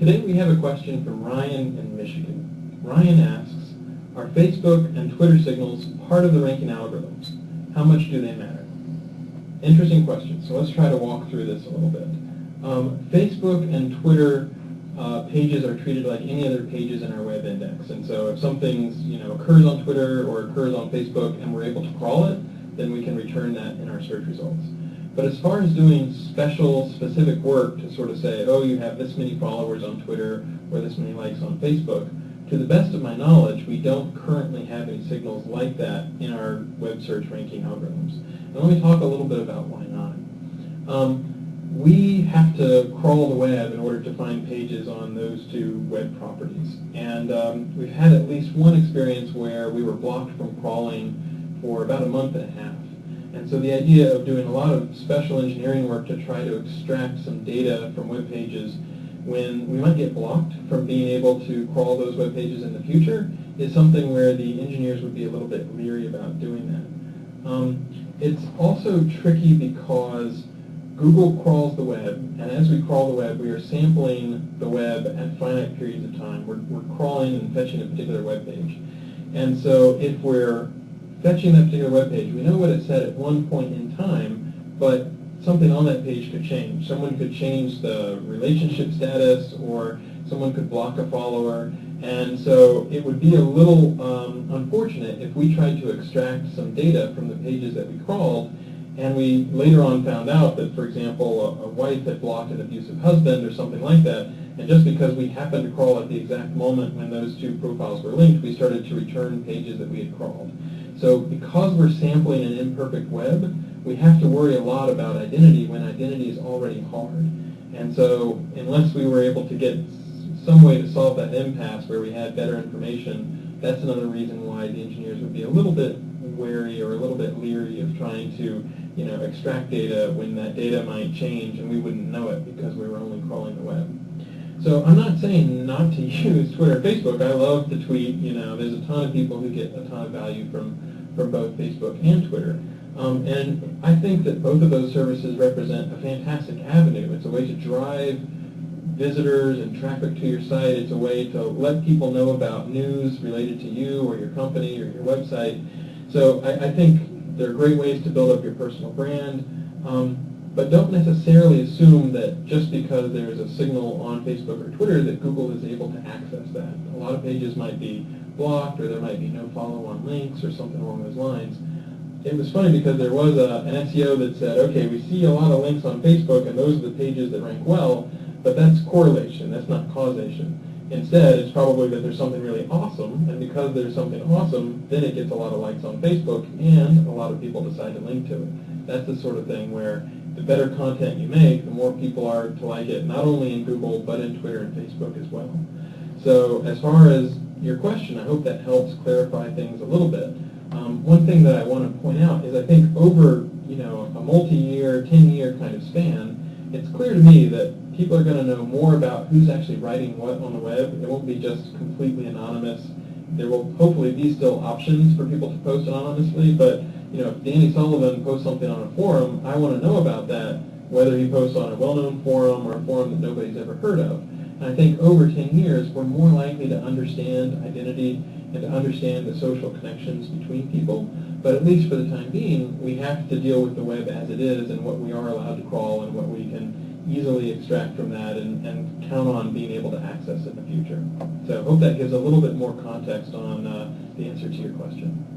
Today we have a question from Ryan in Michigan. Ryan asks, are Facebook and Twitter signals part of the ranking algorithms? How much do they matter? Interesting question, so let's try to walk through this a little bit. Facebook and Twitter pages are treated like any other pages in our web index, and so if something occurs on Twitter or occurs on Facebook and we're able to crawl it, then we can return that in our search results. But as far as doing specific work to sort of say, oh, you have this many followers on Twitter or this many likes on Facebook, to the best of my knowledge, we don't currently have any signals like that in our web search ranking algorithms. And let me talk a little bit about why not. We have to crawl the web in order to find pages on those two web properties. And we've had at least one experience where we were blocked from crawling for about a month and a half. And so the idea of doing a lot of special engineering work to try to extract some data from web pages when we might get blocked from being able to crawl those web pages in the future is something where the engineers would be a little bit leery about doing that. It's also tricky because Google crawls the web, and as we crawl the web, we are sampling the web at finite periods of time. We're crawling and fetching a particular web page. And so if we're fetching that particular web page, we know what it said at one point in time, but something on that page could change. Someone could change the relationship status, or someone could block a follower, and so it would be a little unfortunate if we tried to extract some data from the pages that we crawled, and we later on found out that, for example, a wife had blocked an abusive husband or something like that, and just because we happened to crawl at the exact moment when those two profiles were linked, we started to return pages that we had crawled. So because we're sampling an imperfect web, we have to worry a lot about identity when identity is already hard. And so unless we were able to get some way to solve that impasse where we had better information, that's another reason why the engineers would be a little bit wary or a little bit leery of trying to extract data when that data might change and we wouldn't know it because we were only crawling the web. So I'm not saying not to use Twitter or Facebook. I love to tweet. There's a ton of people who get a ton of value from both Facebook and Twitter. And I think that both of those services represent a fantastic avenue. It's a way to drive visitors and traffic to your site. It's a way to let people know about news related to you or your company or your website. So I think they're great ways to build up your personal brand. But don't necessarily assume that just because there's a signal on Facebook or Twitter that Google is able to access that. A lot of pages might be blocked, or there might be no follow-on links or something along those lines. It was funny because there was an SEO that said, okay, we see a lot of links on Facebook and those are the pages that rank well, but that's correlation, that's not causation. Instead, it's probably that there's something really awesome, and because there's something awesome, then it gets a lot of likes on Facebook, and a lot of people decide to link to it. That's the sort of thing where the better content you make, the more people are to like it, not only in Google, but in Twitter and Facebook as well. So as far as your question, I hope that helps clarify things a little bit. One thing that I want to point out is I think over a multi-year, 10-year kind of span, it's clear to me that people are going to know more about who's actually writing what on the web. It won't be just completely anonymous. There will hopefully be still options for people to post anonymously, but if Danny Sullivan posts something on a forum, I want to know about that, whether he posts on a well-known forum or a forum that nobody's ever heard of. And I think over 10 years, we're more likely to understand identity and to understand the social connections between people. But at least for the time being, we have to deal with the web as it is and what we are allowed to crawl and what we can easily extract from that and count on being able to access in the future. So I hope that gives a little bit more context on the answer to your question.